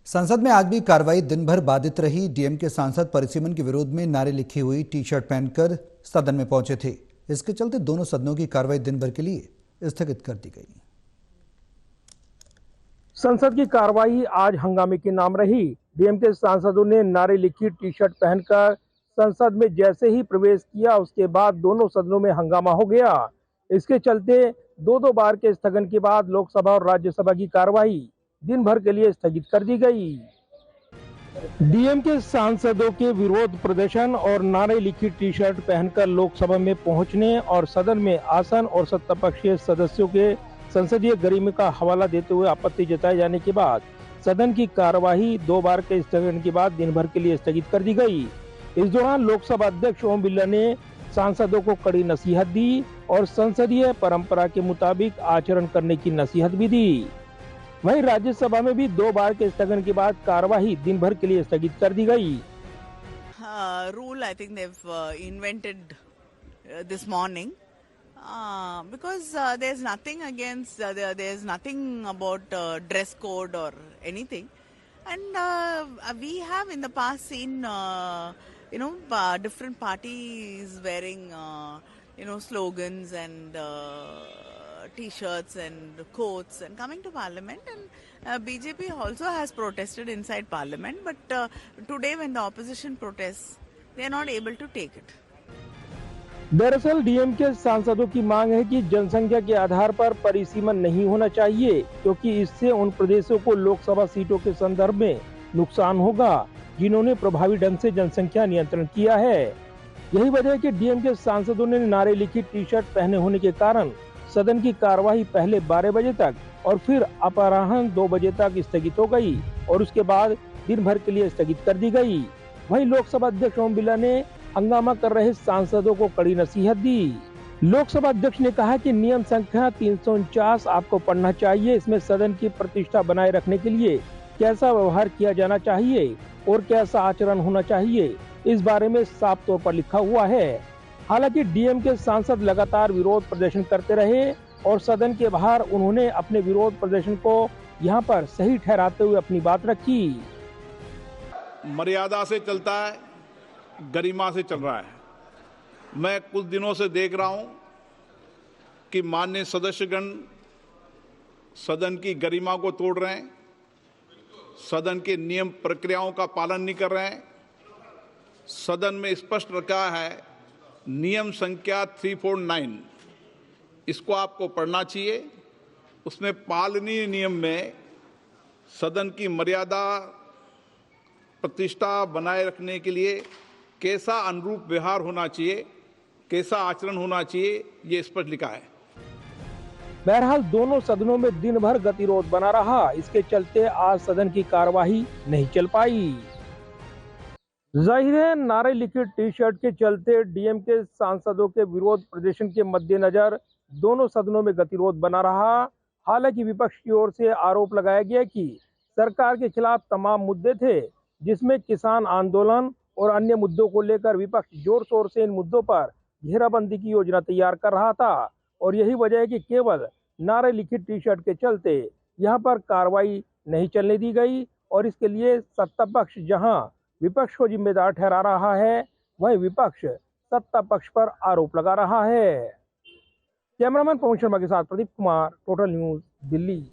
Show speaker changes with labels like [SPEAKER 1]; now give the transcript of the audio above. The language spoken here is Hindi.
[SPEAKER 1] संसद में आज भी कार्रवाई दिन भर बाधित रही। डीएमके सांसद परिसीमन के विरोध में नारे लिखी हुई टी शर्ट पहनकर सदन में पहुंचे थे। इसके चलते दोनों सदनों की कार्रवाई दिन भर के लिए स्थगित कर दी गई।
[SPEAKER 2] संसद की कार्रवाई आज हंगामे की नाम रही। डीएमके सांसदों ने नारे लिखी टी शर्ट पहनकर संसद में जैसे ही प्रवेश किया, उसके बाद दोनों सदनों में हंगामा हो गया। इसके चलते दो बार के स्थगन के बाद लोकसभा और राज्यसभा की कार्रवाई दिन भर के लिए स्थगित कर दी गई। डीएमके सांसदों के विरोध प्रदर्शन और नारे लिखी टी शर्ट पहनकर लोकसभा में पहुंचने और सदन में आसन और सत्तापक्षीय सदस्यों के संसदीय गरिमा का हवाला देते हुए आपत्ति जताए जाने के बाद सदन की कार्यवाही दो बार के स्थगन के बाद दिन भर के लिए स्थगित कर दी गई। इस दौरान लोकसभा अध्यक्ष ओम बिरला ने सांसदों को कड़ी नसीहत दी और संसदीय परंपरा के मुताबिक आचरण करने की नसीहत भी दी। वहीं राज्यसभा में भी दो बार के स्थगन के बाद कार्यवाही दिन भर के लिए स्थगित कर दी गई।
[SPEAKER 3] Rule I think they've invented this morning because there's nothing against there's nothing about dress code or anything, and we have in the past seen different parties wearing slogans and T-shirts and coats and coming to Parliament, and BJP also has protested inside Parliament, but today when the opposition protests, they are not able to take it.
[SPEAKER 2] दरअसल डीएमके सांसदों की मांग है कि जनसंख्या के आधार पर परिसीमन नहीं होना चाहिए, क्योंकि इससे उन प्रदेशों को लोकसभा सीटों के संदर्भ में नुकसान होगा जिन्होंने प्रभावी ढंग से जनसंख्या नियंत्रण किया है। यही वजह है कि डीएमके सांसदों ने नारे लिखी टी शर्ट पहने होने के कारण सदन की कार्यवाही पहले 12 बजे तक और फिर अपराह्न 2 बजे तक स्थगित हो गई और उसके बाद दिन भर के लिए स्थगित कर दी गई। वहीं लोकसभा अध्यक्ष ओम बिरला ने हंगामा कर रहे सांसदों को कड़ी नसीहत दी। लोकसभा अध्यक्ष ने कहा कि नियम संख्या 349 आपको पढ़ना चाहिए। इसमें सदन की प्रतिष्ठा बनाए रखने के लिए कैसा व्यवहार किया जाना चाहिए और कैसा आचरण होना चाहिए, इस बारे में साफ तौर पर लिखा हुआ है। हालांकि डीएमके सांसद लगातार विरोध प्रदर्शन करते रहे और सदन के बाहर उन्होंने अपने विरोध प्रदर्शन को यहां पर सही ठहराते हुए अपनी बात रखी।
[SPEAKER 4] मर्यादा से चलता है, गरिमा से चल रहा है। मैं कुछ दिनों से देख रहा हूं कि माननीय सदस्यगण सदन की गरिमा को तोड़ रहे हैं, सदन के नियम प्रक्रियाओं का पालन नहीं कर रहे हैं। सदन में स्पष्ट रखा है नियम संख्या 349, इसको आपको पढ़ना चाहिए। उसमें पालनीय नियम में सदन की मर्यादा प्रतिष्ठा बनाए रखने के लिए कैसा अनुरूप व्यवहार होना चाहिए, कैसा आचरण होना चाहिए, ये स्पष्ट लिखा है।
[SPEAKER 2] बहरहाल दोनों सदनों में दिन भर गतिरोध बना रहा। इसके चलते आज सदन की कार्यवाही नहीं चल पाई। जाहिर है नारे लिखी टी शर्ट के चलते डीएमके सांसदों के विरोध प्रदर्शन के मद्देनजर दोनों सदनों में गतिरोध बना रहा। हालांकि विपक्ष की ओर से आरोप लगाया गया कि सरकार के खिलाफ तमाम मुद्दे थे, जिसमें किसान आंदोलन और अन्य मुद्दों को लेकर विपक्ष जोर शोर से इन मुद्दों पर घेराबंदी की योजना तैयार कर रहा था और यही वजह है कि केवल नारे लिखी टी शर्ट के चलते यहां पर कार्रवाई नहीं चलने दी गई और इसके लिए सत्ता पक्ष जहां विपक्ष को जिम्मेदार ठहरा रहा है, वहीं विपक्ष सत्ता पक्ष पर आरोप लगा रहा है। कैमरामैन पवन शर्मा के साथ प्रदीप कुमार, टोटल न्यूज, दिल्ली।